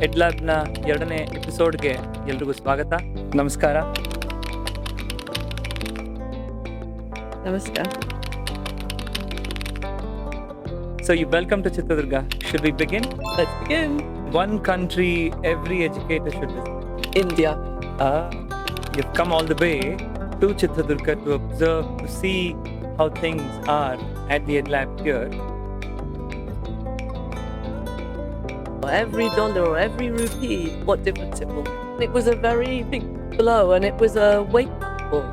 ಎಡ್ಲ್ಯಾಬ್ನ 2ನೇ ಎಪಿಸೋಡ್ಗೆ ಎಲ್ರಿಗೂ ಸ್ವಾಗತ. ನಮಸ್ಕಾರ. Namaskar. So you welcome to Chitradurga. Should we begin? Let's begin. One country every educator should visit. India. You've come all the way to Chitradurga to observe, to see how things are at the EdLab here. Every dollar or every rupee, what difference it will make. It was a very big blow and it was a wake-up call.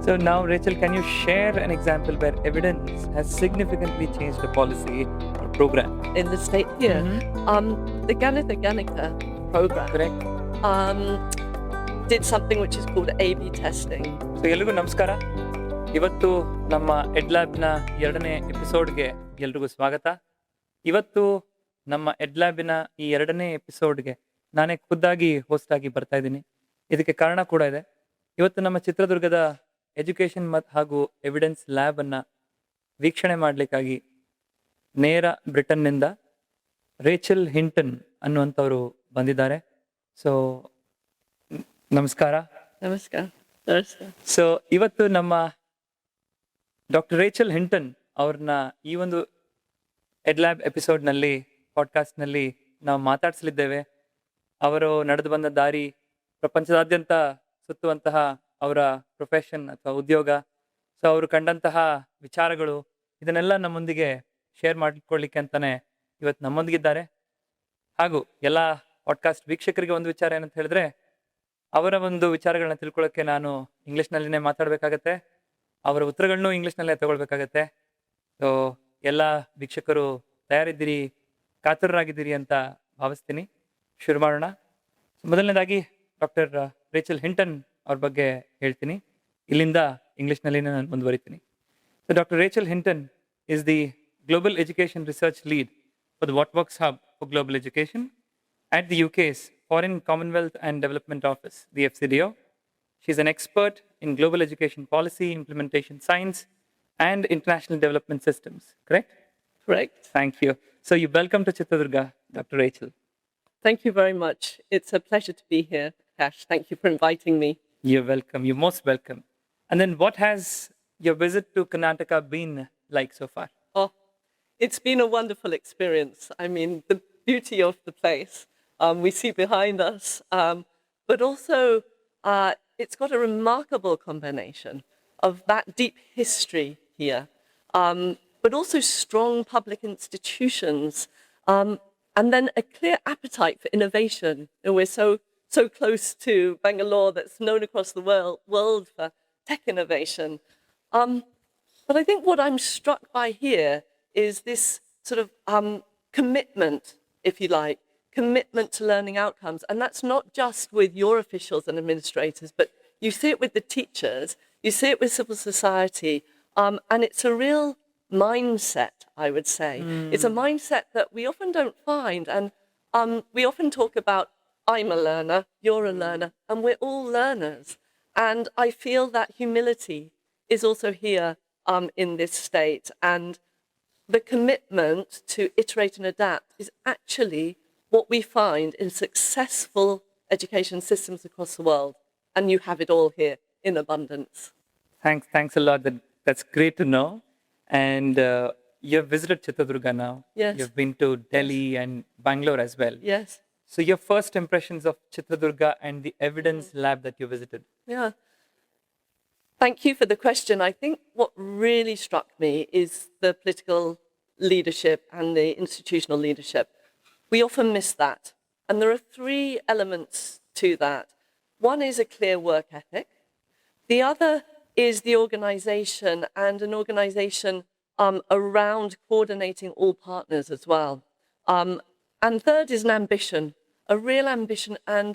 So now, Rachel, can you share an example where evidence has significantly changed a policy or program? In the state here, the Ganitha Ganika program Correct? did something which is called A/B testing. So ಎಲ್ರಿಗೂ ನಮಸ್ಕಾರ. ಇವತ್ತು ನಮ್ಮ ಎಡ್ಲ್ಯಾಬ್ನ 2ನೇ ಎಪಿಸೋಡ್ಗೆ ಎಲ್ರಿಗೂ ಸ್ವಾಗತ. ಇವತ್ತು ನಮ್ಮ ಎಡ್ಲ್ಯಾಬಿನ ಈ 2ನೇ ಎಪಿಸೋಡ್ಗೆ ನಾನೇ ಖುದ್ದಾಗಿ ಹೋಸ್ಟ್ ಆಗಿ ಬರ್ತಾ ಇದ್ದೀನಿ. ಇದಕ್ಕೆ ಕಾರಣ ಕೂಡ ಇದೆ. ಇವತ್ತು ನಮ್ಮ ಚಿತ್ರದುರ್ಗದ ಎಜುಕೇಷನ್ ಹಾಗೂ ಎವಿಡೆನ್ಸ್ ಲ್ಯಾಬ್ ಅನ್ನ ವೀಕ್ಷಣೆ ಮಾಡಲಿಕ್ಕಾಗಿ ನೇರ ಬ್ರಿಟನ್ನಿಂದ ರೇಚಲ್ ಹಿಂಟನ್ ಅನ್ನುವಂಥವ್ರು ಬಂದಿದ್ದಾರೆ. ಸೊ ನಮಸ್ಕಾರ. Namaskar. Namaskar. ಸೊ ಇವತ್ತು ನಮ್ಮ ಡಾಕ್ಟರ್ ರೇಚಲ್ ಹಿಂಟನ್ ಅವ್ರನ್ನ ಈ ಒಂದು ಎಡ್ಲ್ಯಾಬ್ ಎಪಿಸೋಡ್ನಲ್ಲಿ ಪಾಡ್ಕಾಸ್ಟ್ನಲ್ಲಿ ನಾವು ಮಾತಾಡಿಸಲಿದ್ದೇವೆ. ಅವರು ನಡೆದು ಬಂದ ದಾರಿ, ಪ್ರಪಂಚದಾದ್ಯಂತ ಸುತ್ತುವಂತಹ ಅವರ ಪ್ರೊಫೆಷನ್ ಅಥವಾ ಉದ್ಯೋಗ, ಸೊ ಅವರು ಕಂಡಂತಹ ವಿಚಾರಗಳು, ಇದನ್ನೆಲ್ಲ ನಮ್ಮೊಂದಿಗೆ ಶೇರ್ ಮಾಡಿಕೊಳ್ಳಿಕ್ಕೆ ಅಂತಾನೆ ಇವತ್ತು ನಮ್ಮೊಂದಿಗಿದ್ದಾರೆ. ಹಾಗೂ ಎಲ್ಲ ಪಾಡ್ಕಾಸ್ಟ್ ವೀಕ್ಷಕರಿಗೆ ಒಂದು ವಿಚಾರ ಏನಂತ ಹೇಳಿದ್ರೆ, ಅವರ ಒಂದು ವಿಚಾರಗಳನ್ನ ತಿಳ್ಕೊಳ್ಳೋಕ್ಕೆ ನಾನು ಇಂಗ್ಲೀಷ್ನಲ್ಲಿನೇ ಮಾತಾಡಬೇಕಾಗತ್ತೆ, ಅವರ ಉತ್ತರಗಳನ್ನೂ ಇಂಗ್ಲೀಷ್ನಲ್ಲೇ ತಗೊಳ್ಬೇಕಾಗತ್ತೆ. ಸೊ ಎಲ್ಲ ವೀಕ್ಷಕರು ತಯಾರಿದ್ದೀರಿ, ಕಾತುರರಾಗಿದ್ದೀರಿ ಅಂತ ಭಾವಿಸ್ತೀನಿ. ಶುರು ಮಾಡೋಣ. ಮೊದಲನೇದಾಗಿ ಡಾಕ್ಟರ್ ರೇಚಲ್ ಹಿಂಟನ್ ಅವ್ರ ಬಗ್ಗೆ ಹೇಳ್ತೀನಿ, ಇಲ್ಲಿಂದ ಇಂಗ್ಲೀಷ್ನಲ್ಲಿ ನಾನು ಮುಂದುವರಿತೀನಿ. So doctor Rachel Hinton is the Global Education Research Lead for the WhatWorks Hub for Global Education at the UK's Foreign Commonwealth and Development Office, the FCDO. She's an expert in global education policy, implementation science, and international development systems, correct? Correct. Thank you. So you welcome to Chitradurga, Dr. Rachel. Thank you very much. It's a pleasure to be here, Akash. Thank you for inviting me. You're welcome. You're most welcome. And then what has your visit to Karnataka been like so far? Oh, it's been a wonderful experience. I mean, the beauty of the place we see behind us, but also it's got a remarkable combination of that deep history here, but also strong public institutions, and then a clear appetite for innovation. And we're so close to Bangalore, that's known across the world for tech innovation. But I think what I'm struck by here is this sort of commitment, if you like, commitment to learning outcomes. And that's not just with your officials and administrators, but you see it with the teachers, you see it with civil society, and it's a real mindset, I would say. It's a mindset that we often don't find. And we often talk about, I'm a learner, you're a learner, and we're all learners. And I feel that humility is also here in this state. And the commitment to iterate and adapt is actually what we find in successful education systems across the world. And you have it all here in abundance. Thanks a lot. That's great to know. And you've visited Chitradurga now. Yes. You've been to Delhi and Bangalore as well. Yes. So your first impressions of Chitradurga and the evidence lab that you visited? Yeah. Thank you for the question. I think what really struck me is the political leadership and the institutional leadership. We often miss that. And there are 3 elements to that. One is a clear work ethic. The other is the organization, and an organization around coordinating all partners as well. And third is an ambition, a real ambition, and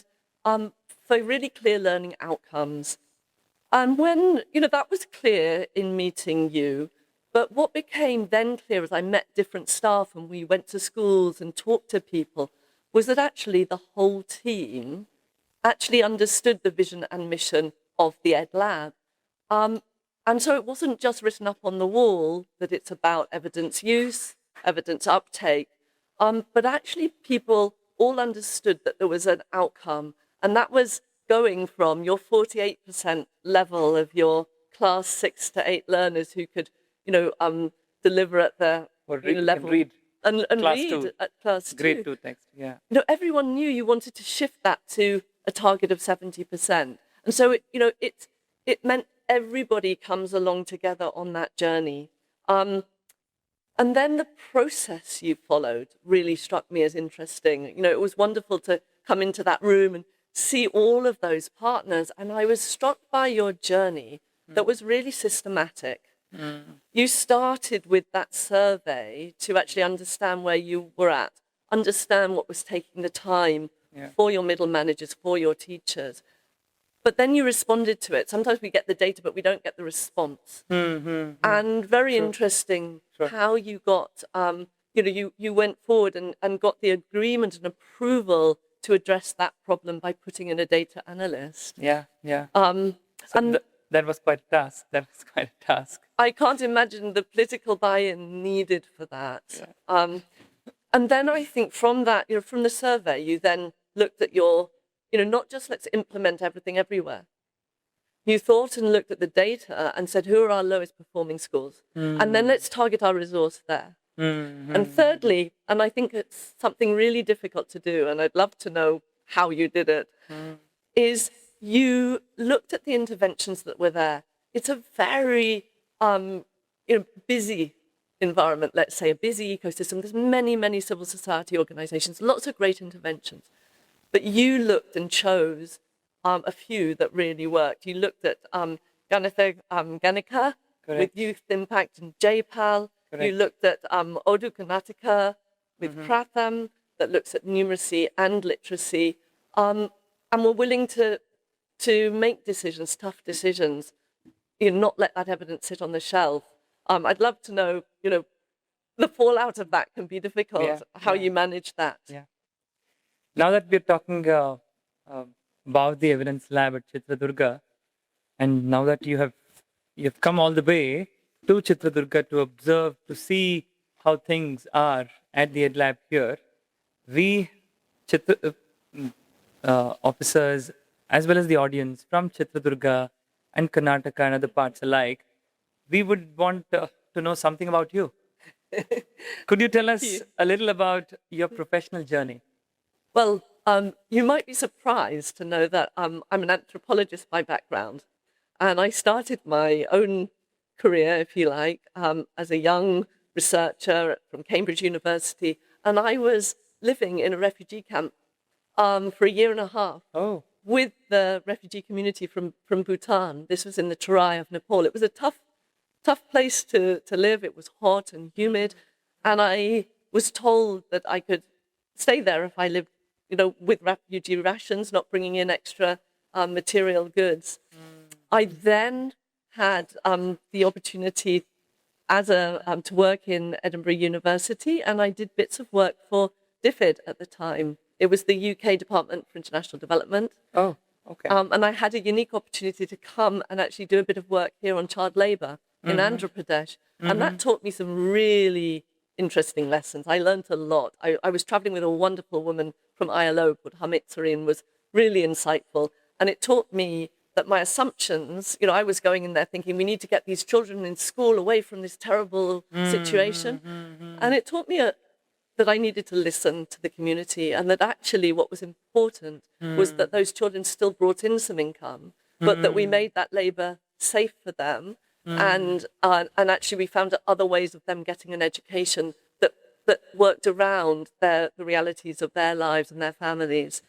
for really clear learning outcomes. And when, that was clear in meeting you, but what became then clear as I met different staff and we went to schools and talked to people was that actually the whole team actually understood the vision and mission of the Ed Lab. And so it wasn't just written up on the wall that it's about evidence use, evidence uptake, but actually people all understood that there was an outcome, and that was going from your 48% level of your class 6 to 8 learners who could, deliver at the level read and class read 2, at class 2. grade 2 text. Yeah. Everyone knew you wanted to shift that to a target of 70%, and so it meant everybody comes along together on that journey. And then the process you followed really struck me as interesting. It was wonderful to come into that room and see all of those partners. And I was struck by your journey that was really systematic. You started with that survey to actually understand where you were at, understand what was taking the time for your middle managers, for your teachers. But then you responded to it. Sometimes we get the data, but we don't get the response. And very interesting how you got, you went forward and got the agreement and approval to address that problem by putting in a data analyst. Yeah. And that was quite a task. I can't imagine the political buy-in needed for that. And then I think from that, from the survey, you then looked at your, not just let's implement everything everywhere. You thought and looked at the data and said, who are our lowest performing schools? And then let's target our resource there. And thirdly, and I think it's something really difficult to do, and I'd love to know how you did it, is you looked at the interventions that were there. It's a very busy environment, let's say, a busy ecosystem. There's many, many civil society organizations, lots of great interventions. But you looked and chose a few that really worked. You looked at Ganatha Ganika with Youth Impact and JPAL. Correct. You looked at Odu Karnataka with Pratham that looks at numeracy and literacy, and were willing to make decisions, tough decisions, not let that evidence sit on the shelf. I'd love to know, the fallout of that can be difficult, how you manage that. Yeah. Now that we're talking about the evidence lab at Chitradurga, and now that you've come all the way to Chitradurga to observe, to see how things are at the Ed Lab here, we officers as well as the audience from Chitradurga and Karnataka and other parts alike, we would want to know something about you. Could you tell us a little about your professional journey? Well, you might be surprised to know that I'm an anthropologist by background, and I started my own career, if you like, as a young researcher from Cambridge University, and I was living in a refugee camp for a year and a half with the refugee community from Bhutan. This was in the Terai of Nepal. It was a tough place to live. It was hot and humid, and I was told that I could stay there if I lived, with refugee rations, not bringing in extra material goods. I then had the opportunity to work in Edinburgh University, and I did bits of work for DFID at the time. It was the UK Department for International Development. Oh, okay. And I had a unique opportunity to come and actually do a bit of work here on child labour in Andhra Pradesh. And that taught me some really interesting lessons. I learned a lot. I was traveling with a wonderful woman from ILO called Hamid Sareen, was really insightful. And it taught me that my assumptions, I was going in there thinking we need to get these children in school away from this terrible situation. And it taught me that I needed to listen to the community, and that actually what was important was that those children still brought in some income, but that we made that labour safe for them. And actually we found other ways of them getting an education that worked around the realities of their lives and their families.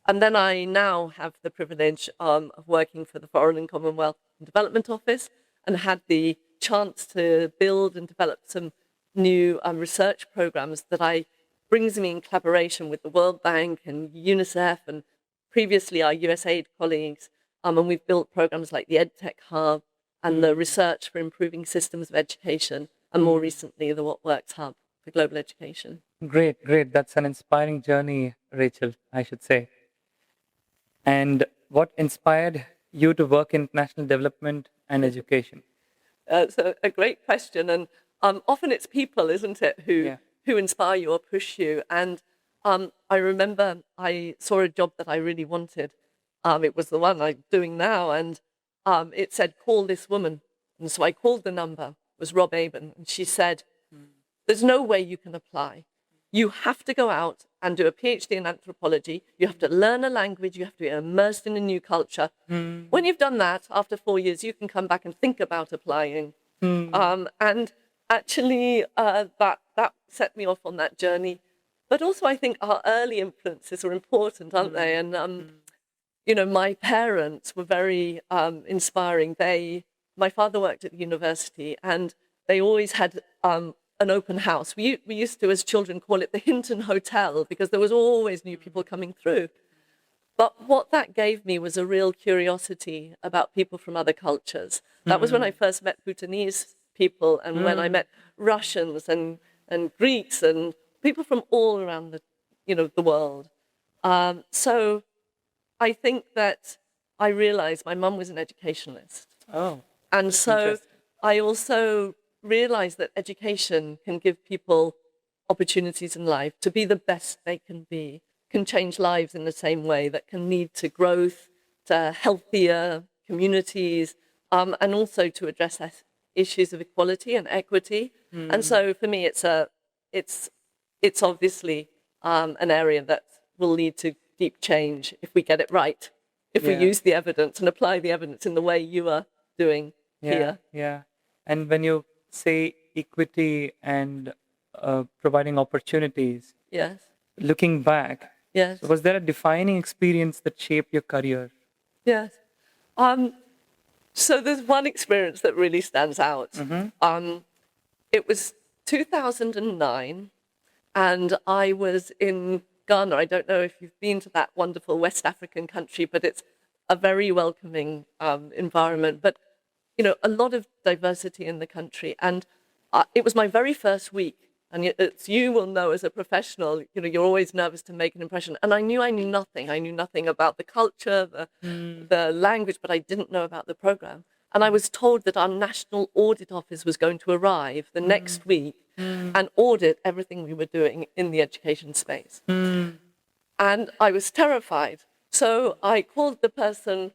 And then I now have the privilege of working for the Foreign and Commonwealth Development Office, and had the chance to build and develop some new research programs that brings me in collaboration with the World Bank and UNICEF and previously our USAID colleagues. And we've built programs like the EdTech Hub and the Research for Improving Systems of Education, and more recently the What Works Hub for Global Education. Great. That's an inspiring journey, Rachel, I should say. And what inspired you to work in international development and education? It's a great question, and often it's people, isn't it, who inspire you or push you. And I remember I saw a job that I really wanted. It was the one I'm doing now, and it said, call this woman. And so I called the number. It was Rob Aben, and she said, there's no way you can apply. You have to go out and do a PhD in anthropology. You have to learn a language. You have to be immersed in a new culture. When you've done that, after 4 years, you can come back and think about applying. And actually, that set me off on that journey. But also, I think our early influences are important, aren't they? And, you know, my parents were very inspiring. My father worked at the university, and they always had an open house. We used to, as children, call it the Hinton Hotel, because there was always new people coming through. But what that gave me was a real curiosity about people from other cultures. That was when I first met Bhutanese people, and when I met Russians and Greeks and people from all around the world. So I think that I realized my mum was an educationalist. Oh, and so I also realized that education can give people opportunities in life to be the best they can be, can change lives in the same way, that can lead to growth, to healthier communities, and also to address issues of equality and equity. And so for me, it's obviously an area that will lead to deep change if we get it right, if we use the evidence and apply the evidence in the way you are doing here. Yeah. And when you say equity and providing opportunities, Yes. looking back, Yes. was there a defining experience that shaped your career? Yes. So there's one experience that really stands out. It was 2009, and I was in Ghana. I don't know if you've been to that wonderful West African country, but it's a very welcoming environment. But, you know, a lot of diversity in the country. And it was my very first week. And you will know as a professional, you know, you're always nervous to make an impression. And I knew nothing. I knew nothing about the culture, the language, but I didn't know about the program. And I was told that our National Audit Office was going to arrive the next week and audit everything we were doing in the education space. And I was terrified. So I called the person,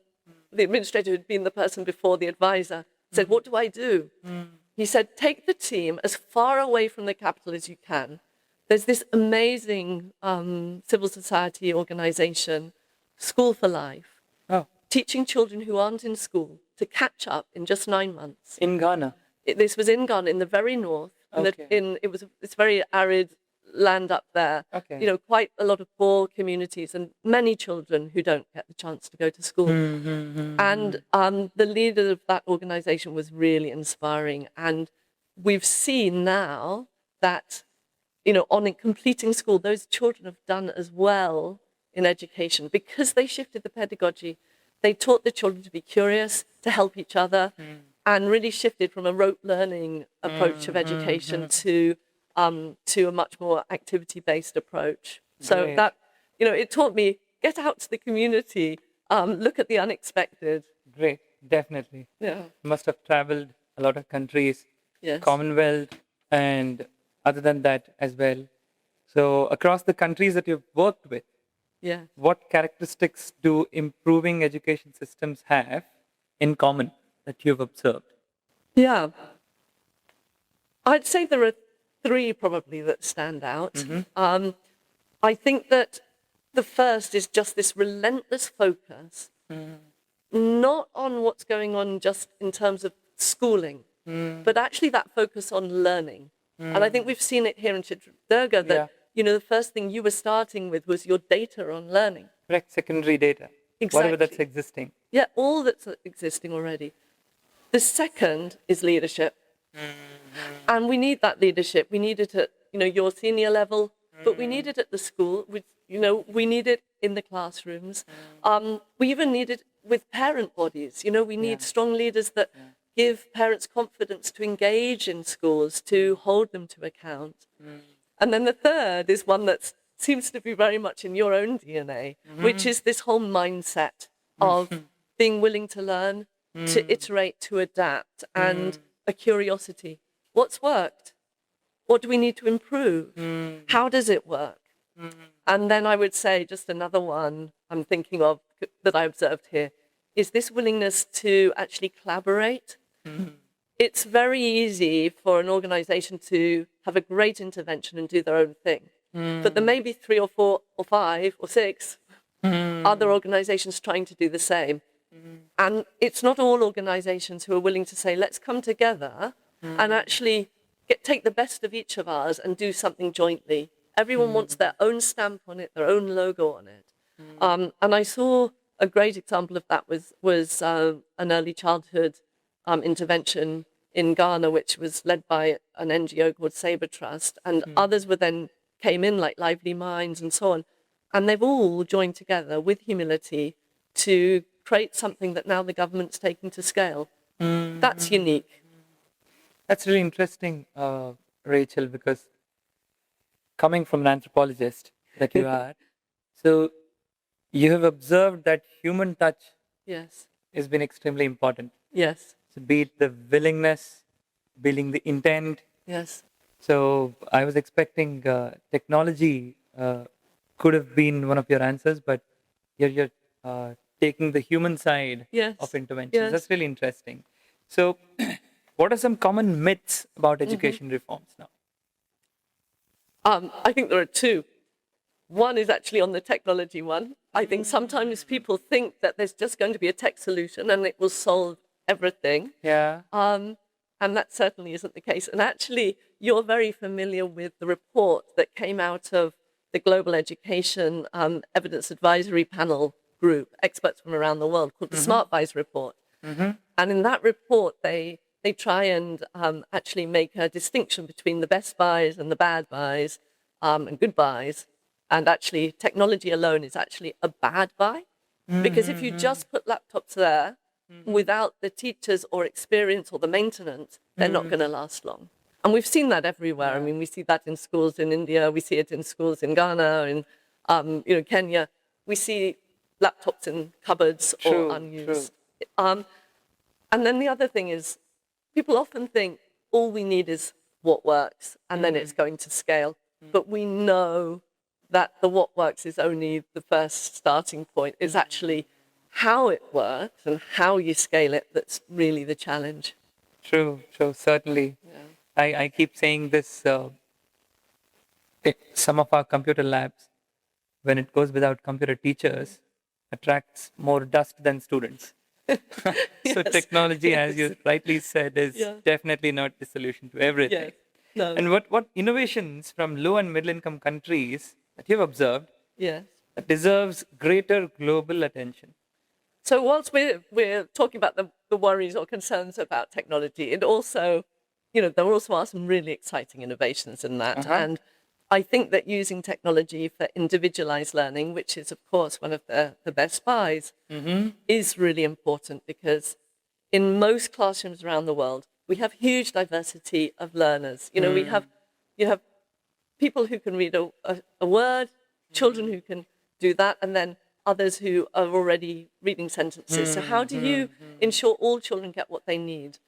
the administrator who'd been the person before, the advisor, said, what do I do? He said, take the team as far away from the capital as you can. There's this amazing civil society organization, School for Life, teaching children who aren't in school to catch up in just 9 months. In Ghana? This was in Ghana, in the very north. It's very arid land up there. You know, quite a lot of poor communities and many children who don't get the chance to go to school. And the leader of that organization was really inspiring. And we've seen now that, you know, on completing school, those children have done as well in education because they shifted the pedagogy. They taught the children to be curious, to help each other, and really shifted from a rote learning approach of education to a much more activity-based approach. So that, you know, it taught me, get out to the community, look at the unexpected. Great, definitely. Yeah. Must have traveled a lot of countries, Yes. Commonwealth, and other than that as well. So across the countries that you've worked with, what characteristics do improving education systems have in common that you've observed? Yeah. I'd say there are 3 probably that stand out. I think that the first is just this relentless focus, not on what's going on just in terms of schooling, but actually that focus on learning. And I think we've seen it here in Chitradurga that, you know, the first thing you were starting with was your data on learning. Correct, secondary data. Exactly. Whatever that's existing. Yeah, all that's existing already. The second is leadership. And we need that leadership. We need it at, you know, your senior level, but we need it at the school. We need it in the classrooms. We even need it with parent bodies. You know, we need strong leaders that give parents confidence to engage in schools, to hold them to account. And then the third is one that seems to be very much in your own DNA, which is this whole mindset of being willing to learn, to iterate, to adapt, and a curiosity. What's worked? What do we need to improve? How does it work? And then I would say just another one I'm thinking of that I observed here is this willingness to actually collaborate. It's very easy for an organization to have a great intervention and do their own thing. But there may be 3 or 4 or 5 or 6 other organizations trying to do the same. And it's not all organizations who are willing to say, let's come together and actually take the best of each of ours and do something jointly. Everyone wants their own stamp on it, their own logo on it. And I saw a great example of that was an early childhood intervention in Ghana, which was led by an NGO called Sabre Trust, and others were then came in like Lively Minds and so on. And they've all joined together with humility to create something that now the government's taking to scale. That's unique. That's really interesting, Rachel, because coming from an anthropologist that you are, so you have observed that human touch Yes. has been extremely important. Yes. So be it the willingness, building the intent. Yes. So I was expecting technology could have been one of your answers, but you're taking the human side Yes. of interventions. Yes. That's really interesting. So what are some common myths about education reforms now? I think there are 2. One is actually on the technology one. I think sometimes people think that there's just going to be a tech solution and it will solve everything. Yeah. And that certainly isn't the case. And actually, you're very familiar with the report that came out of the Global Education Evidence Advisory Panel group, experts from around the world, called the Smart Buys report. And in that report, they try and actually make a distinction between the best buys and the bad buys and good buys. And actually, technology alone is actually a bad buy. Because if you just put laptops there without the teachers or experience or the maintenance, they're not going to last long. And we've seen that everywhere. I mean, we see that in schools in India. We see it in schools in Ghana, in Kenya. We see laptops in cupboards or unused. And then the other thing is, people often think all we need is what works, and then it's going to scale. But we know that the what works is only the first starting point. It's actually how it works and how you scale it that's really the challenge. True, certainly. Yeah. I keep saying this, some of our computer labs, when it goes without computer teachers, attracts more dust than students. So technology, as you rightly said, is definitely not the solution to everything. No. And what innovations from low and middle income countries that you've observed that deserves greater global attention? So whilst we're talking about the worries or concerns about technology, it also, there also are some really exciting innovations in that. And I think that using technology for individualized learning, which is, of course, one of the best buys, is really important, because in most classrooms around the world, we have huge diversity of learners. You have people who can read a word, children who can do that, and then others who are already reading sentences. So how do you ensure all children get what they need?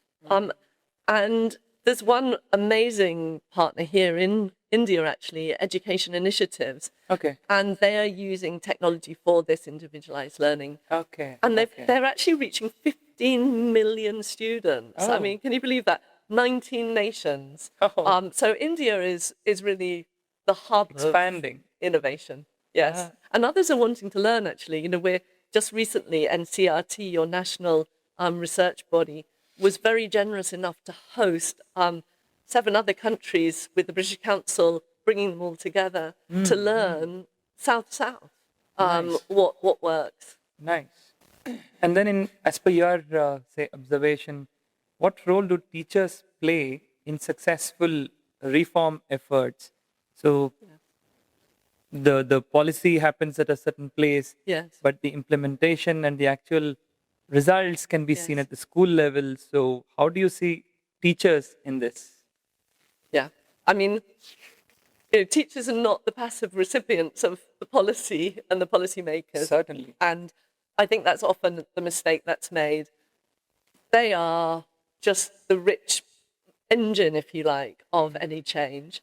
And there's one amazing partner here in India, actually, Education Initiatives. Okay. And they are using technology for this individualized learning. Okay. And they're actually reaching 15 million students. Oh. I mean, can you believe that? 19 nations. Oh. So India is really the hub Expanding. of innovation. Yes. And others are wanting to learn, actually. We're just recently, NCRT, your national research body, was very generous enough to host 7 other countries with the British Council, bringing them all together to learn South-South, Nice. what works. Nice. And then as per your, say, observation, what role do teachers play in successful reform efforts? So the policy happens at a certain place, but the implementation and the actual results can be seen at the school level. So how do you see teachers in this? Yeah. I mean, teachers are not the passive recipients of the policy and the policymakers. Certainly. And I think that's often the mistake that's made. They are just the rich engine, if you like, of any change.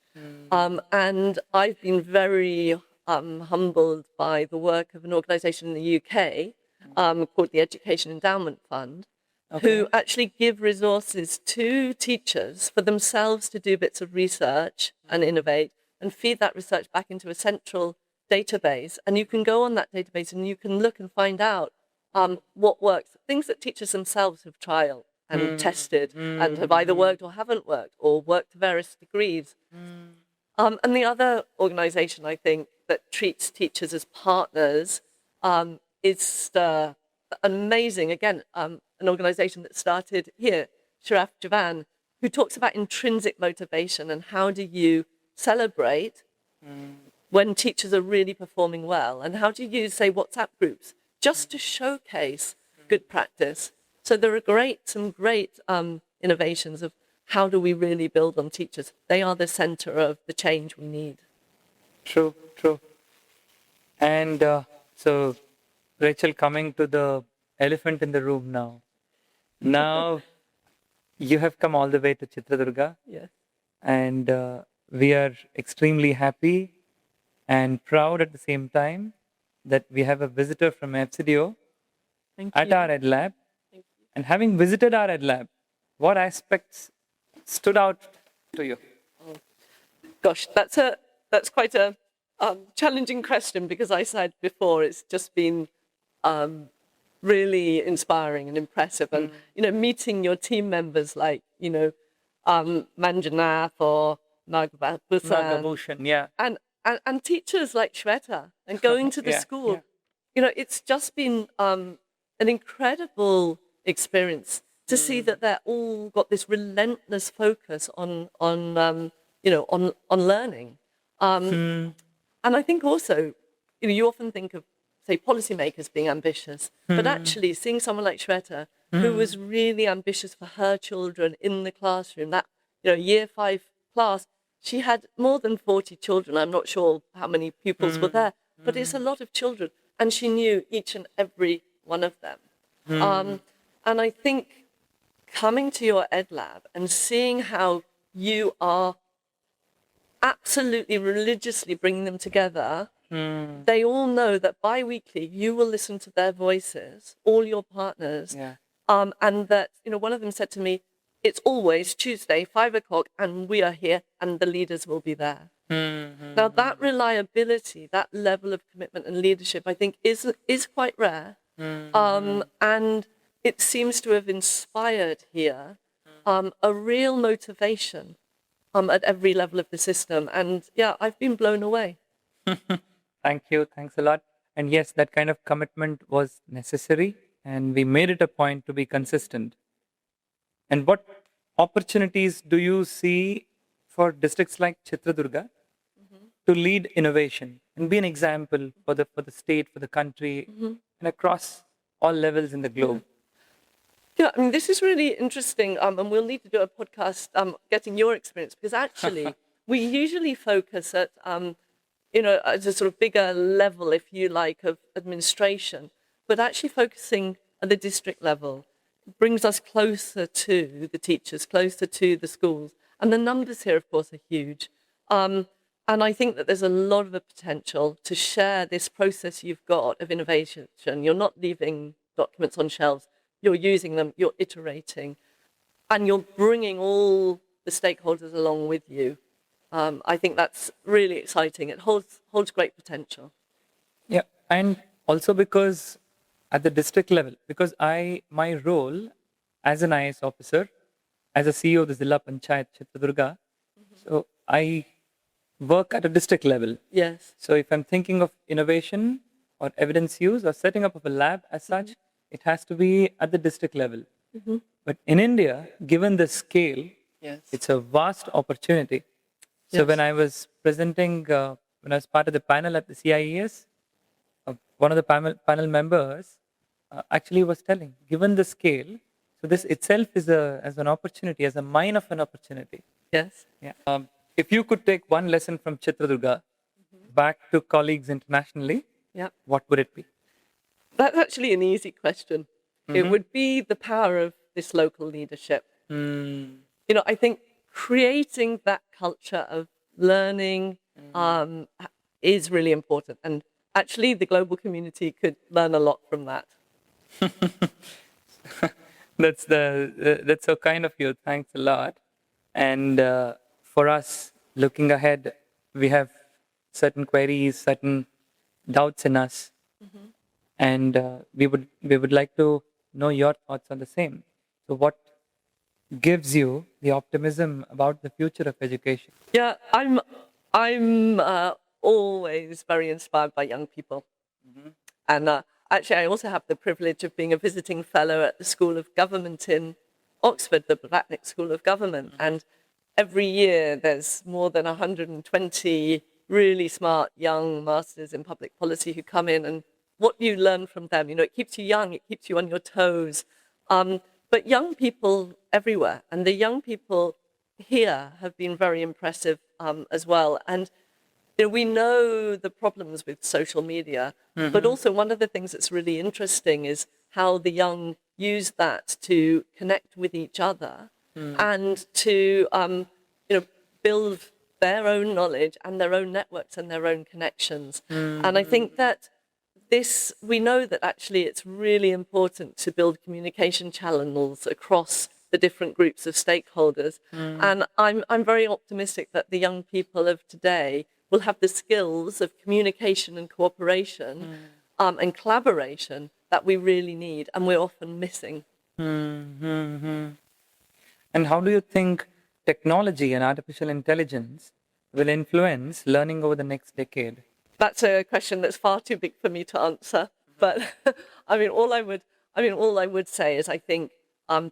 And I've been very humbled by the work of an organisation in the UK called the Education Endowment Fund, who actually give resources to teachers for themselves to do bits of research and innovate and feed that research back into a central database. And you can go on that database and you can look and find out what works, things that teachers themselves have trialed and tested and have either worked or haven't worked or worked to various degrees. And the other organisation, I think, that treats teachers as partners is amazing. Again, an organisation that started here, Sharaf Javan, who talks about intrinsic motivation and how do you celebrate when teachers are really performing well, and how do you use, say, WhatsApp groups just to showcase good practice. So there are some great innovations of how do we really build on teachers. They are the center of the change we need. True. And so, Rachel, coming to the elephant in the room now. Now, you have come all the way to Chitradurga. Yes. And we are extremely happy and proud at the same time that we have a visitor from FCDO at our Ed Lab. Thank you. And having visited our Ed Lab, what aspects stood out to you? Oh, gosh, that's quite a challenging question, because I said before it's just been really inspiring and impressive, and meeting your team members like Manjanath or Nagabhushan, yeah, and teachers like Shweta, and going to the school. It's just been an incredible experience to see that they're all got this relentless focus on learning. And I think also, you often think of, say, policymakers being ambitious, but actually seeing someone like Shweta, who was really ambitious for her children in the classroom, that year 5 class, she had more than 40 children. I'm not sure how many pupils were there, but it's a lot of children, and she knew each and every one of them. And I think coming to your Ed Lab and seeing how you are absolutely religiously bringing them together, they all know that bi-weekly you will listen to their voices, all your partners, and that one of them said to me, it's always Tuesday, 5 o'clock, and we are here, and the leaders will be there. Now, that reliability, that level of commitment and leadership, I think, is quite rare. And it seems to have inspired here a real motivation at every level of the system. And I've been blown away. Thank you. Thanks a lot. And yes, that kind of commitment was necessary, and we made it a point to be consistent. And what opportunities do you see for districts like Chitradurga to lead innovation and be an example for the state, for the country, and across all levels in the globe? Yeah, I mean, this is really interesting, and we'll need to do a podcast getting your experience, because actually we usually focus at, at a sort of bigger level, if you like, of administration, but actually focusing at the district level brings us closer to the teachers, closer to the schools. And the numbers here, of course, are huge. And I think that there's a lot of potential to share this process you've got of innovation. You're not leaving documents on shelves. You're using them, you're iterating, and you're bringing all the stakeholders along with you. I think that's really exciting. It holds great potential. Yeah, and also because at the district level, because my role as an IS officer, as a CEO of the Zilla Panchayat Chitradurga, so I work at a district level. Yes. So if I'm thinking of innovation or evidence use or setting up of a lab as such, it has to be at the district level. But in India, given the scale, it's a vast opportunity. So when I was presenting, when I was part of the panel at the CIES, one of the panel members actually was telling, given the scale, so this itself is as an opportunity, as a mine of an opportunity. Yes. Yeah. If you could take one lesson from Chitradurga back to colleagues internationally, what would it be? That's actually an easy question. It would be the power of this local leadership. I think creating that culture of learning, is really important. And actually, the global community could learn a lot from that. That's so kind of you. Thanks a lot. And for us, looking ahead, we have certain queries, certain doubts in us, and we would like to know your thoughts on the same. So, what gives you the optimism about the future of education? Yeah, I'm always very inspired by young people, and actually, I also have the privilege of being a visiting fellow at the School of Government in Oxford, the Blavatnik School of Government, and every year there's more than 120 really smart young masters in public policy who come in, and what you learn from them, it keeps you young, it keeps you on your toes. But young people everywhere, and the young people here have been very impressive as well. And we know the problems with social media, but also one of the things that's really interesting is how the young use that to connect with each other and to build their own knowledge and their own networks and their own connections. And I think that we know that actually it's really important to build communication channels across the different groups of stakeholders. And I'm very optimistic that the young people of today will have the skills of communication and cooperation and collaboration that we really need and we're often missing. And how do you think technology and artificial intelligence will influence learning over the next decade? That's a question that's far too big for me to answer. But all I would say is I think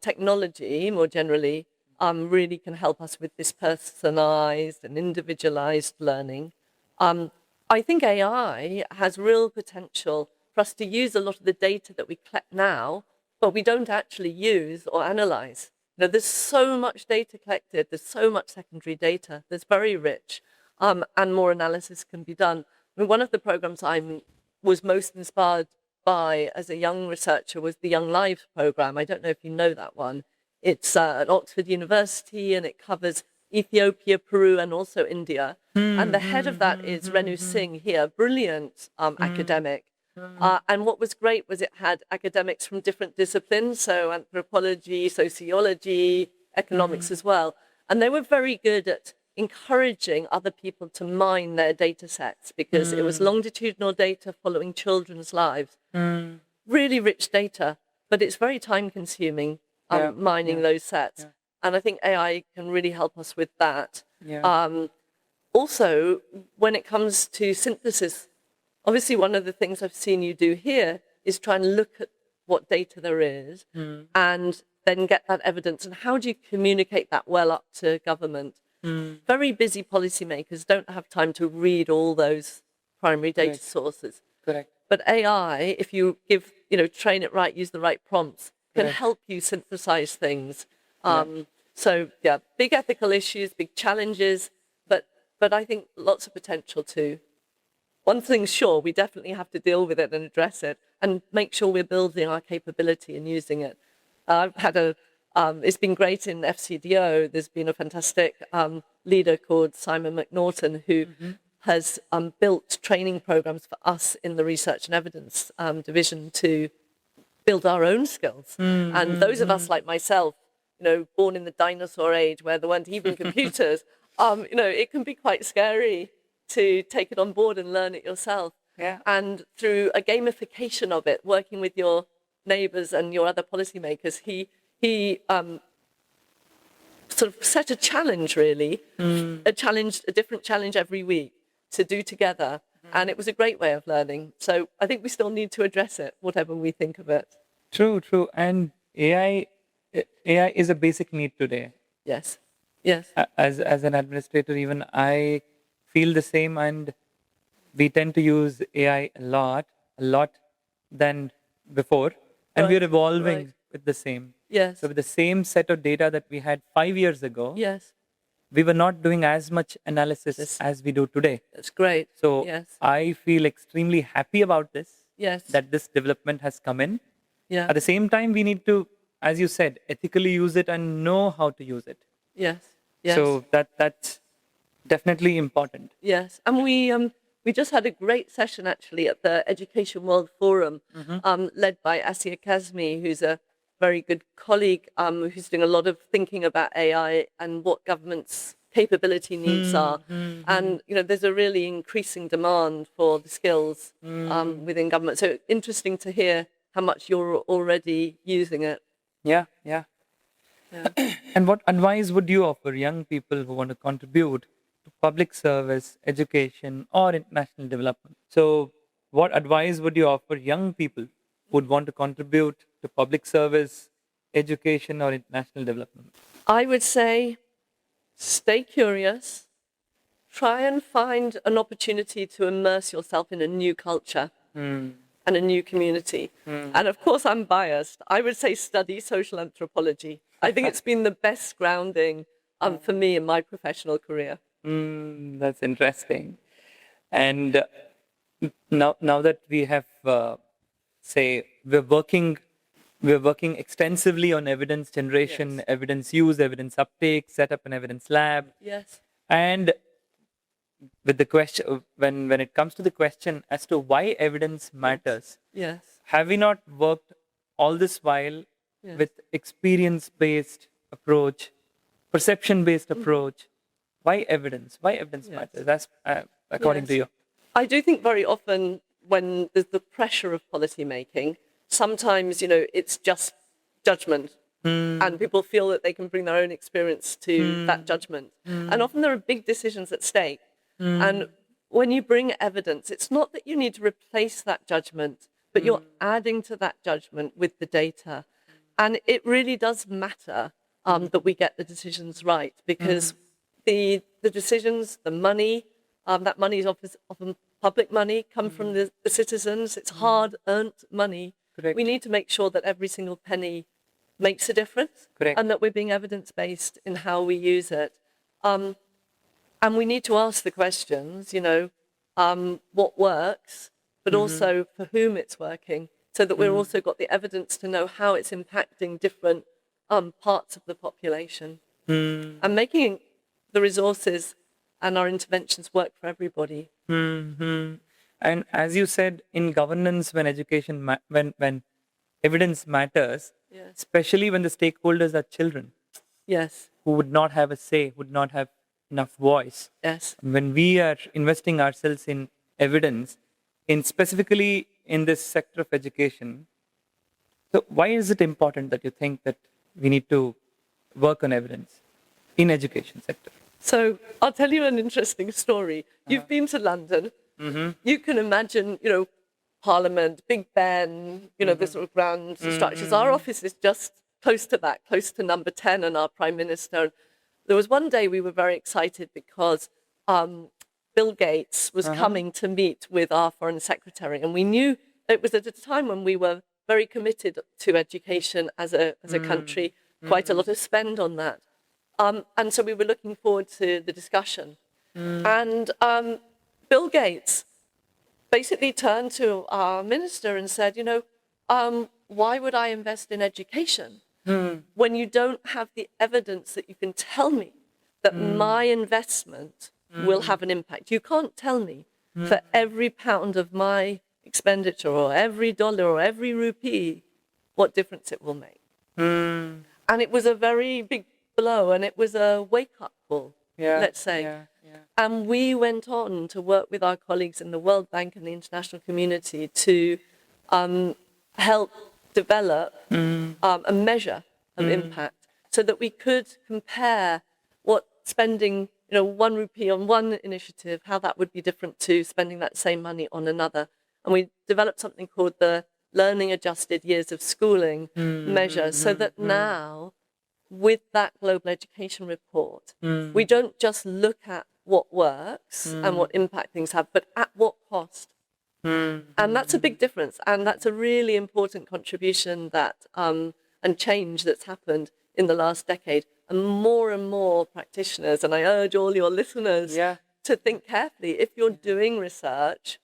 technology more generally really can help us with this personalized and individualized learning. I think AI has real potential for us to use a lot of the data that we collect now, but we don't actually use or analyze. There's so much data collected, there's so much secondary data that's very rich, and more analysis can be done. One of the programs I was most inspired by as a young researcher was the Young Lives program. I don't know if you know that one. It's at Oxford University and it covers Ethiopia, Peru, and also India. And the head of that is Renu Singh here, brilliant academic. And what was great was it had academics from different disciplines, so anthropology, sociology, economics as well. And they were very good at encouraging other people to mine their data sets because it was longitudinal data following children's lives. Really rich data, but it's very time consuming mining those sets. And I think AI can really help us with that. Also, when it comes to synthesis, obviously one of the things I've seen you do here is try and look at what data there is and then get that evidence. And how do you communicate that well up to government? Very busy policymakers don't have time to read all those primary data sources. Correct. But AI, if you train it right, use the right prompts, can help you synthesize things. So yeah, big ethical issues, big challenges, but I think lots of potential too. One thing's sure, we definitely have to deal with it and address it and make sure we're building our capability and using it. I've had it's been great in FCDO. There's been a fantastic leader called Simon McNaughton who has built training programs for us in the research and evidence division to build our own skills. And those of us like myself, born in the dinosaur age where there weren't even computers, it can be quite scary to take it on board and learn it yourself. And through a gamification of it, working with your neighbors and your other policymakers, he sort of set a challenge, really, a different challenge every week to do together. And it was a great way of learning. So I think we still need to address it, whatever we think of it. True. And AI is a basic need today. Yes. As an administrator, even I feel the same, and we tend to use AI a lot than before, and we're evolving with the same. Yes. So with the same set of data that we had 5 years ago, Yes. we were not doing as much analysis as we do today. That's great. So yes. I feel extremely happy about this. Yes. That this development has come in. Yeah. At the same time, we need to, as you said, ethically use it and know how to use it. Yes. So that's definitely important. Yes. And We just had a great session actually at the Education World Forum, led by Asia Kazmi, who's a very good colleague who's doing a lot of thinking about AI and what government's capability needs are. And there's a really increasing demand for the skills within government. So interesting to hear how much you're already using it. Yeah. And what advice would you offer young people who want to contribute to public service, education, or international development? So, what advice would you offer young people who would want to contribute to public service, education, or international development? I would say stay curious, try and find an opportunity to immerse yourself in a new culture and a new community. And of course, I'm biased. I would say study social anthropology. I think it's been the best grounding for me in my professional career. That's interesting. And now that we have, we're working extensively on evidence generation, Yes. evidence use, evidence uptake, set up an evidence lab. Yes. And with the question, when it comes to the question as to why evidence matters, Yes. have we not worked all this while Yes. with experience-based approach, perception-based approach? Why evidence? Why evidence Yes. matters? That's according to Yes. you. I do think very often when there's the pressure of policy making, sometimes, it's just judgment. And people feel that they can bring their own experience to that judgment. And often there are big decisions at stake. And when you bring evidence, it's not that you need to replace that judgment, but you're adding to that judgment with the data. And it really does matter that we get the decisions right, because the decisions, the money, that money is often public money, come from the citizens. It's hard-earned money. Correct. We need to make sure that every single penny makes a difference. Correct. And that we're being evidence-based in how we use it. And we need to ask the questions, what works, but also for whom it's working, so that we've also got the evidence to know how it's impacting different parts of the population. And making the resources and our interventions work for everybody. And as you said, in governance, when education, when evidence matters, Yes. especially when the stakeholders are children Yes. who would not have a say, would not have enough voice. Yes. When we are investing ourselves in evidence, in specifically in this sector of education, so why is it important that you think that we need to work on evidence in education sector? So I'll tell you an interesting story. You've been to London. You can imagine, Parliament, Big Ben, the sort of grand structures. Our office is just close to that, close to number 10 and our Prime Minister. There was one day we were very excited because Bill Gates was coming to meet with our Foreign Secretary. And we knew it was at a time when we were very committed to education as a country, quite a lot of spend on that. And so we were looking forward to the discussion. And Bill Gates basically turned to our minister and said, why would I invest in education when you don't have the evidence that you can tell me that my investment will have an impact? You can't tell me for every pound of my expenditure or every dollar or every rupee what difference it will make. And it was a very big blow, and it was a wake-up call, let's say. And we went on to work with our colleagues in the World Bank and the international community to help develop a measure of impact so that we could compare what spending 1 rupee on one initiative, how that would be different to spending that same money on another. And we developed something called the Learning Adjusted Years of Schooling measure, so that now, with that global education report, we don't just look at what works and what impact things have, but at what cost. And that's a big difference. And that's a really important contribution that and change that's happened in the last decade. And more practitioners, and I urge all your listeners to think carefully. If you're doing research,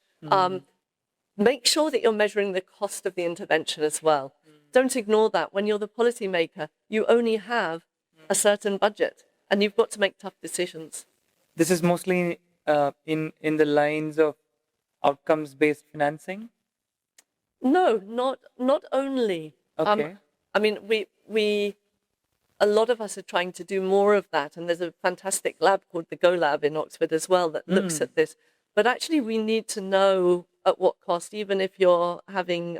make sure that you're measuring the cost of the intervention as well. Don't ignore that. When you're the policymaker, you only have a certain budget, and you've got to make tough decisions. This is mostly in the lines of outcomes-based financing? No, not only. Okay. I mean, we a lot of us are trying to do more of that, and there's a fantastic lab called the Go Lab in Oxford as well that looks at this. But actually, we need to know at what cost, even if you're having,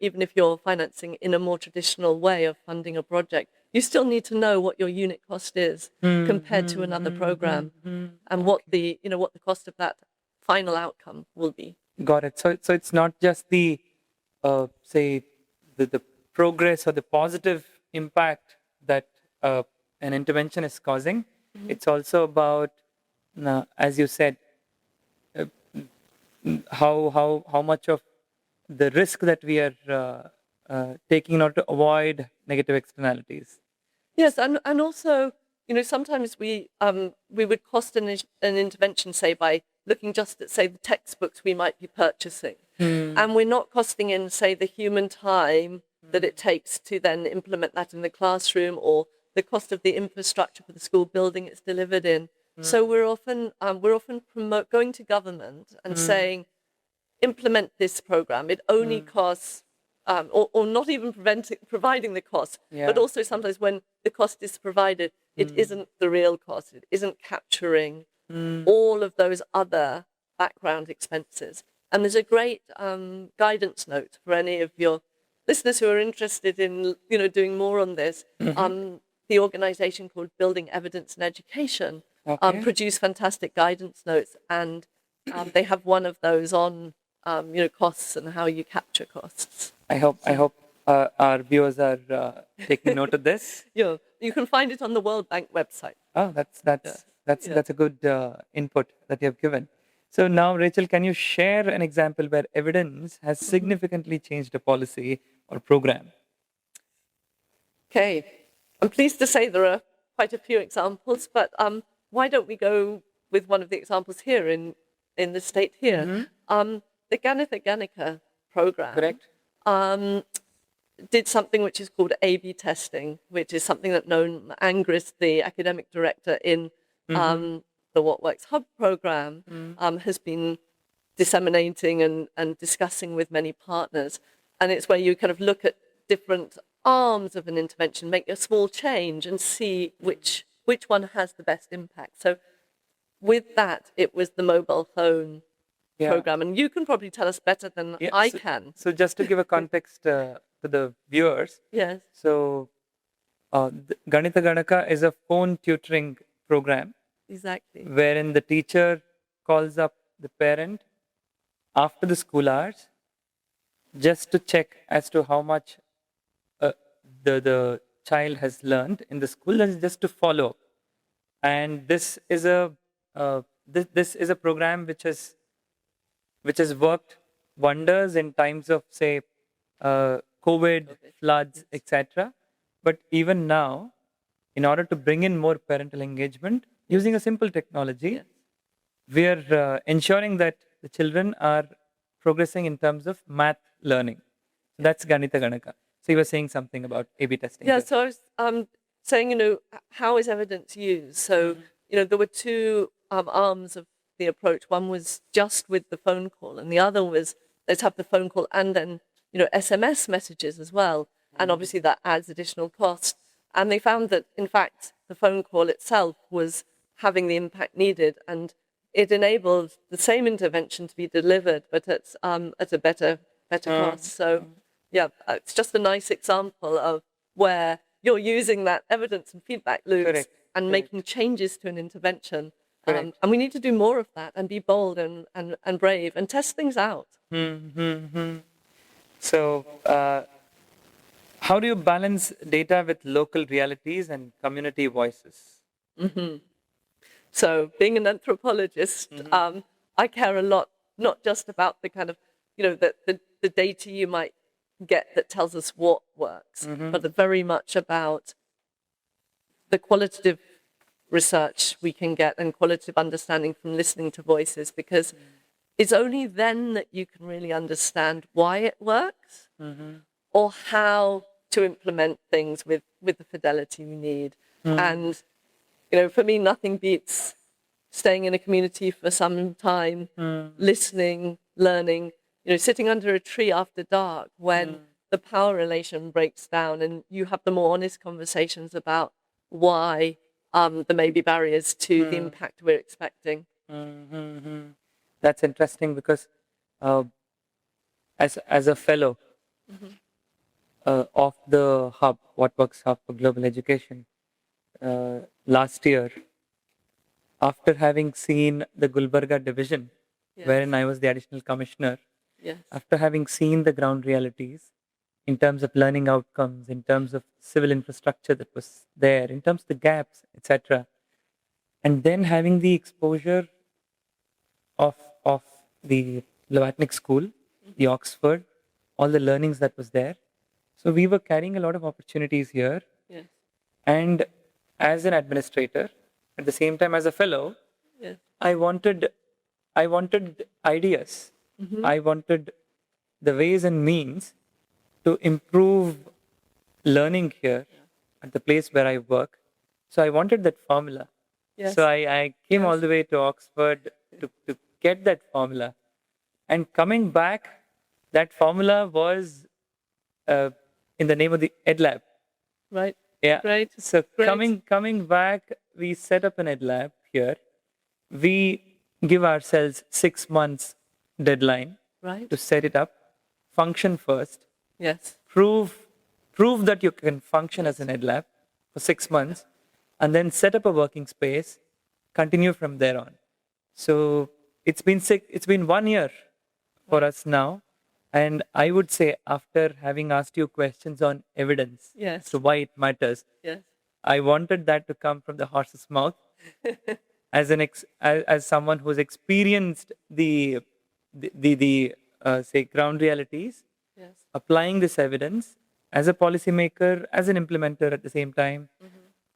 even if you're financing in a more traditional way of funding a project, you still need to know what your unit cost is compared to another program, and what the cost of that final outcome will be. Got it. So it's not just the say the progress or the positive impact that an intervention is causing. It's also about, as you said, how much of the risk that we are taking in order to avoid negative externalities. Yes, and also, sometimes we would cost an intervention, say, by looking just at, say, the textbooks we might be purchasing. And we're not costing in, say, the human time that it takes to then implement that in the classroom, or the cost of the infrastructure for the school building it's delivered in. So we're often going to government and saying, implement this program. It only costs, or not even providing the cost, but also sometimes when the cost is provided, it isn't the real cost. It isn't capturing all of those other background expenses. And there's a great guidance note for any of your listeners who are interested in, doing more on this. The organization called Building Evidence in Education produce fantastic guidance notes, and they have one of those on, costs and how you capture costs. I hope our viewers are taking note of this. Yeah, you can find it on the World Bank website. Oh, that's a good input that you have given. So now, Rachel, can you share an example where evidence has significantly changed a policy or program? Okay, I'm pleased to say there are quite a few examples, but why don't we go with one of the examples here in the state here? The Ganitha Ganika program. Correct. Did something which is called A/B testing, which is something that Noam Angris, the academic director in the What Works Hub program, has been disseminating and discussing with many partners. And it's where you kind of look at different arms of an intervention, make a small change, and see which one has the best impact. So with that, it was the mobile phone program, and you can probably tell us better than I can. So just to give a context to the viewers, Yes. So Ganitha Ganaka is a phone tutoring program. Exactly. Wherein the teacher calls up the parent after the school hours just to check as to how much the child has learned in the school, and just to follow up. And this is a program which has worked wonders in times of, say, COVID, floods, etc. But even now, in order to bring in more parental engagement, using a simple technology, we are ensuring that the children are progressing in terms of math learning. That's Ganitha Ganaka. So you were saying something about A/B testing. Yeah, so I was saying, how is evidence used? So, there were two arms of the approach. One was just with the phone call, and the other was, let's have the phone call and then, SMS messages as well. And obviously that adds additional cost. And they found that, in fact, the phone call itself was having the impact needed, and it enabled the same intervention to be delivered, but at a better cost. So, yeah, it's just a nice example of where you're using that evidence and feedback loops and making changes to an intervention. And we need to do more of that and be bold and brave and test things out. So, how do you balance data with local realities and community voices? So, being an anthropologist, I care a lot, not just about the kind of, the data you might get that tells us what works, but very much about the qualitative research we can get and qualitative understanding from listening to voices, because it's only then that you can really understand why it works or how to implement things with the fidelity we need. And, for me, nothing beats staying in a community for some time, listening, learning, sitting under a tree after dark when the power relation breaks down and you have the more honest conversations about why there may be barriers to the impact we're expecting. That's interesting because as a fellow of the hub, What Works Hub for Global Education, last year, after having seen the Gulbarga division, Yes. wherein I was the additional commissioner, Yes. after having seen the ground realities in terms of learning outcomes, in terms of civil infrastructure that was there, in terms of the gaps, etc., and then having the exposure of the Blavatnik School, the Oxford, all the learnings that was there. So we were carrying a lot of opportunities here. Yes. And as an administrator, at the same time as a fellow, Yes. I wanted ideas. I wanted the ways and means to improve learning here at the place where I work. So I wanted that formula. Yes. So I came all Yes. the way to Oxford to get that formula. And coming back, that formula was in the name of the Ed Lab. Right. Yeah. Great. So Great. coming back, we set up an Ed Lab here. We give ourselves 6 months deadline Right. to set it up, function first, Yes. prove that you can function as an Ed Lab for 6 months, and then set up a working space, continue from there on. So it's been 1 year for us now. And I would say, after having asked you questions on evidence, Yes. so why it matters, Yes. I wanted that to come from the horse's mouth as someone who's experienced the say ground realities, Yes. applying this evidence as a policymaker, as an implementer at the same time.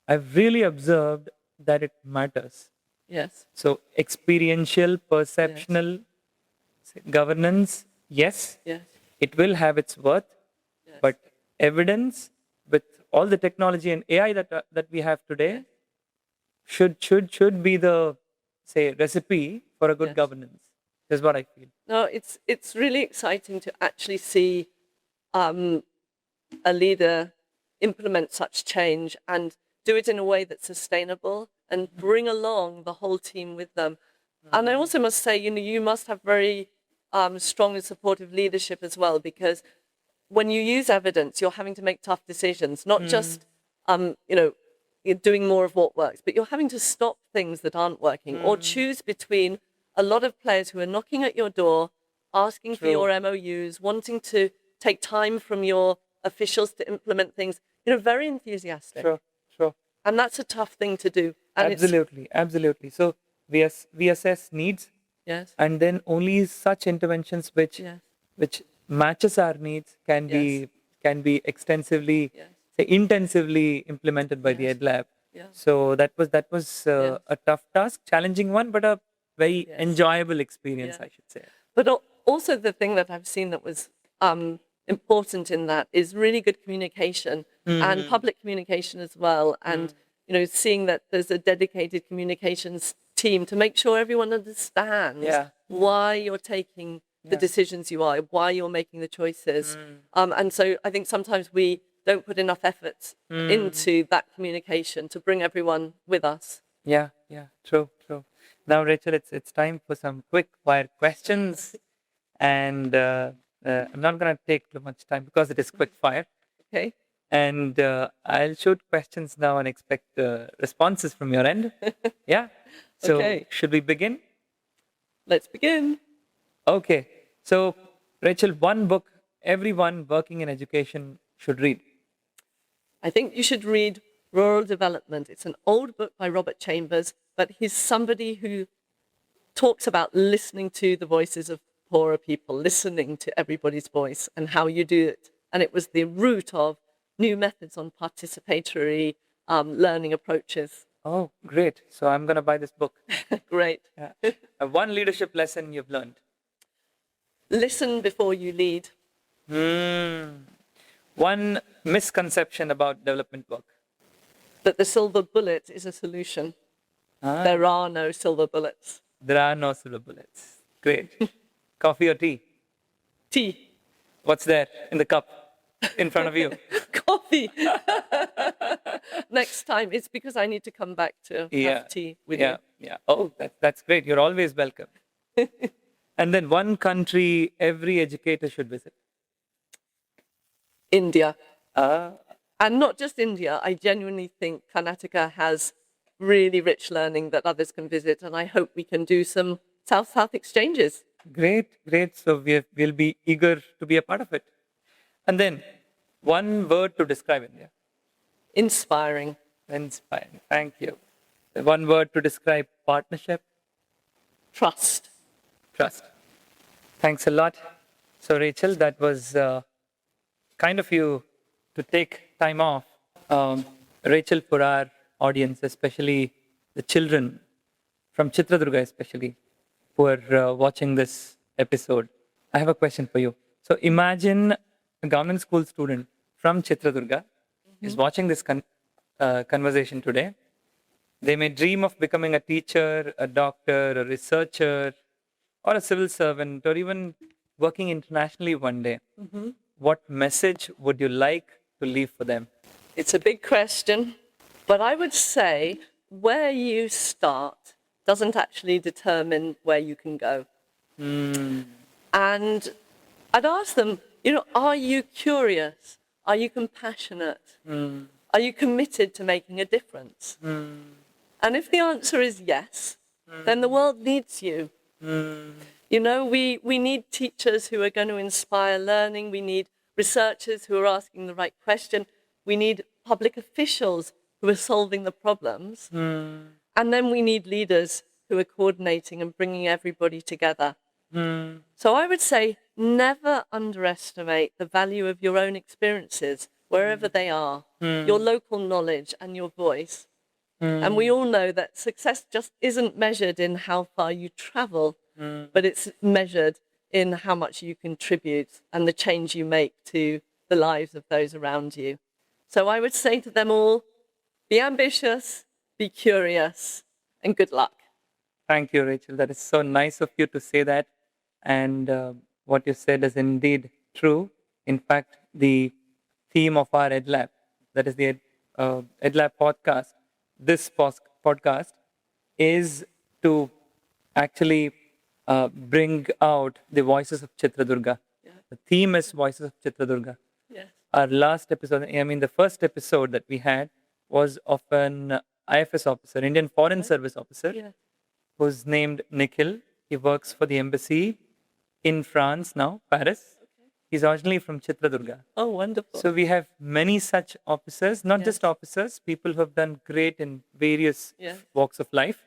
I've really observed that it matters. Yes. So experiential, perceptional governance, yes, Yes. it will have its worth, but evidence with all the technology and AI that we have today should be the, say, recipe for a good Yes. governance. Is what I feel. No, it's really exciting to actually see a leader implement such change and do it in a way that's sustainable and bring along the whole team with them. And I also must say, you must have very strong and supportive leadership as well, because when you use evidence, you're having to make tough decisions, not just, you're doing more of what works, but you're having to stop things that aren't working or choose between a lot of players who are knocking at your door, asking for your MOUs, wanting to take time from your officials to implement things, very enthusiastic. Sure. And that's a tough thing to do. And Absolutely. So we assess needs, Yes. and then only such interventions which matches our needs can be extensively, Yes. say, intensively implemented by the Yes. Ed Lab. Yeah. So that was a tough task, challenging one, but a very Yes. enjoyable experience, Yeah. I should say. But also the thing that I've seen that was important in that is really good communication and public communication as well. And, seeing that there's a dedicated communications team to make sure everyone understands why you're taking the decisions you are, why you're making the choices. And so I think sometimes we don't put enough effort into that communication to bring everyone with us. Yeah, true. Now, Rachel, it's time for some quick fire questions, and I'm not going to take too much time because it is quick fire. Okay. And I'll shoot questions now and expect responses from your end. Yeah. So Okay. should we begin? Let's begin. Okay. So, Rachel, one book everyone working in education should read. I think you should read Rural Development. It's an old book by Robert Chambers, but he's somebody who talks about listening to the voices of poorer people, listening to everybody's voice and how you do it. And it was the root of new methods on participatory learning approaches. Oh, great. So I'm going to buy this book. Great. Yeah. One leadership lesson you've learned. Listen before you lead. One misconception about development work. That the silver bullet is a solution. There are no silver bullets. There are no silver bullets. Great. Coffee or tea? Tea. What's there in the cup in front of you? Coffee. Next time, it's because I need to come back to have tea with you. Yeah. Oh, that's great. You're always welcome. And then one country every educator should visit. India. Ah, And not just India, I genuinely think Karnataka has really rich learning that others can visit, and I hope we can do some South-South exchanges. great. So we'll be eager to be a part of it. And then one word to describe India. Inspiring. Inspiring. Thank you. One word to describe partnership. Trust. Trust. Thanks a lot. So Rachel, that was kind of you to take time off. Rachel, for our audience, especially the children from Chitradurga especially, who are watching this episode, I have a question for you. So imagine a government school student from Chitradurga is watching this conversation today. They may dream of becoming a teacher, a doctor, a researcher, or a civil servant, or even working internationally one day. What message would you like to leave for them? It's a big question, but I would say where you start doesn't actually determine where you can go. And I'd ask them, are you curious? Are you compassionate? Are you committed to making a difference? And if the answer is yes, then the world needs you. We need teachers who are going to inspire learning. We need researchers who are asking the right question. We need public officials who are solving the problems. And then we need leaders who are coordinating and bringing everybody together. So I would say never underestimate the value of your own experiences, wherever they are, your local knowledge and your voice. And we all know that success just isn't measured in how far you travel, but it's measured in how much you contribute and the change you make to the lives of those around you. So I would say to them all, be ambitious, be curious, and good luck. Thank you, Rachel. That is so nice of you to say that. And what you said is indeed true. In fact, the theme of our EdLab, that is the EdLab podcast, this podcast is to actually bring out the voices of Chitradurga. The theme is Voices of Chitradurga. Yes. Our last episode, the first episode that we had was of an IFS officer, Indian Foreign Service officer, who's named Nikhil. He works for the embassy in France now, Paris. He's originally from Chitradurga. Oh, wonderful. So we have many such officers, not just officers, people who have done great in various walks of life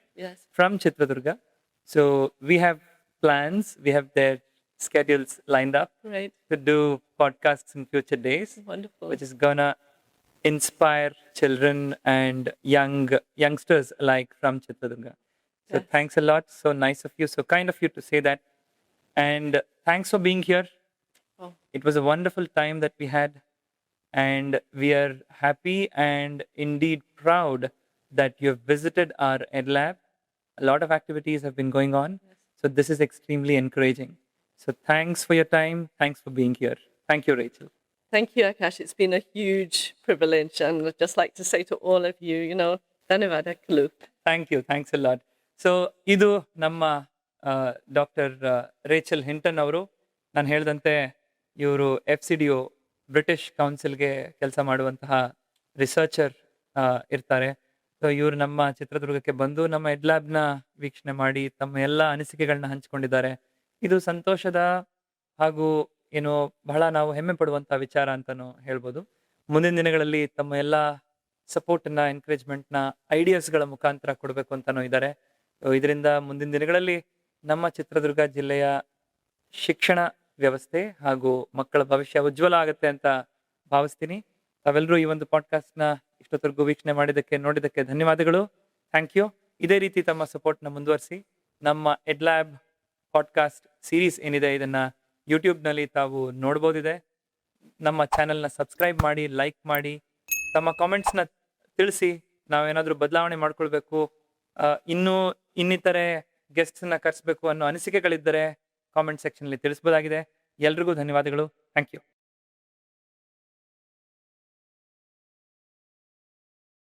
from Chitradurga. So we have plans, we have their schedules lined up to do podcasts in future days. Wonderful. Which is gonna inspire children and youngsters alike from Chitradurga. So thanks a lot. So nice of you. So kind of you to say that. And thanks for being here. It was a wonderful time that we had. And we are happy and indeed proud that you have visited our EdLab. A lot of activities have been going on. So this is extremely encouraging. So thanks for your time. Thanks for being here. Thank you, Rachel. Thank you, Akash. It's been a huge privilege. And I'd just like to say to all of you, dhanavadakalu. Thank you. Thanks a lot. So ಇದು ನಮ್ಮ doctor Rachel Hinton ಅವರು. ನಾನು ಹೇಳಿದಂತೆ ಇವರು FCDO British ಕೌನ್ಸಿಲ್ಗೆ ಕೆಲಸ ಮಾಡುವಂತಹ researcher ಇರ್ತಾರೆ. So ಇವರು ನಮ್ಮ ಚಿತ್ರದುರ್ಗಕ್ಕೆ ಬಂದು ನಮ್ಮ EdLabನ ವೀಕ್ಷಣೆ ಮಾಡಿ ತಮ್ಮ ಎಲ್ಲ ಅನಿಸಿಕೆಗಳನ್ನ ಹಂಚಿಕೊಂಡಿದ್ದಾರೆ. ಇದು ಸಂತೋಷದ ಹಾಗೂ ಬಹಳ ನಾವು ಹೆಮ್ಮೆ ಪಡುವಂತಹ ವಿಚಾರ ಅಂತಾನು ಹೇಳ್ಬೋದು. ಮುಂದಿನ ದಿನಗಳಲ್ಲಿ ತಮ್ಮ ಎಲ್ಲ ಸಪೋರ್ಟ್ನ, ಎನ್ಕರೇಜ್ಮೆಂಟ್ನ, ಐಡಿಯಾಸ್ಗಳ ಮುಖಾಂತರ ಕೊಡಬೇಕು ಅಂತಾನು ಇದ್ದಾರೆ. ಇದರಿಂದ ಮುಂದಿನ ದಿನಗಳಲ್ಲಿ ನಮ್ಮ ಚಿತ್ರದುರ್ಗ ಜಿಲ್ಲೆಯ ಶಿಕ್ಷಣ ವ್ಯವಸ್ಥೆ ಹಾಗೂ ಮಕ್ಕಳ ಭವಿಷ್ಯ ಉಜ್ವಲ ಆಗುತ್ತೆ ಅಂತ ಭಾವಿಸ್ತೀನಿ. ತಾವೆಲ್ಲರೂ ಈ ಒಂದು ಪಾಡ್ಕಾಸ್ಟ್ನ ಇಷ್ಟೊತ್ತರೆಗೂ ವೀಕ್ಷಣೆ ಮಾಡಿದ್ದಕ್ಕೆ, ನೋಡಿದ್ದಕ್ಕೆ ಧನ್ಯವಾದಗಳು. Thank you. ಇದೇ ರೀತಿ ತಮ್ಮ ಸಪೋರ್ಟ್ನ ಮುಂದುವರಿಸಿ. ನಮ್ಮ EdLab ಪಾಡ್ಕಾಸ್ಟ್ ಸೀರೀಸ್ ಏನಿದೆ ಇದನ್ನ ಯೂಟ್ಯೂಬ್ನಲ್ಲಿ ತಾವು ನೋಡ್ಬೋದಿದೆ. ನಮ್ಮ ಚಾನೆಲ್ನ ಸಬ್ಸ್ಕ್ರೈಬ್ ಮಾಡಿ, ಲೈಕ್ ಮಾಡಿ, ತಮ್ಮ ಕಾಮೆಂಟ್ಸ್ನ ತಿಳಿಸಿ. ನಾವೇನಾದರೂ ಬದಲಾವಣೆ ಮಾಡ್ಕೊಳ್ಬೇಕು, ಇನ್ನಿತರೆ ಗೆಸ್ಟ್ಸ್ನ ಕರೆಸ್ಬೇಕು ಅನ್ನೋ ಅನಿಸಿಕೆಗಳಿದ್ದರೆ ಕಾಮೆಂಟ್ ಸೆಕ್ಷನಲ್ಲಿ ತಿಳಿಸ್ಬೋದಾಗಿದೆ. ಎಲ್ರಿಗೂ ಧನ್ಯವಾದಗಳು. Thank you.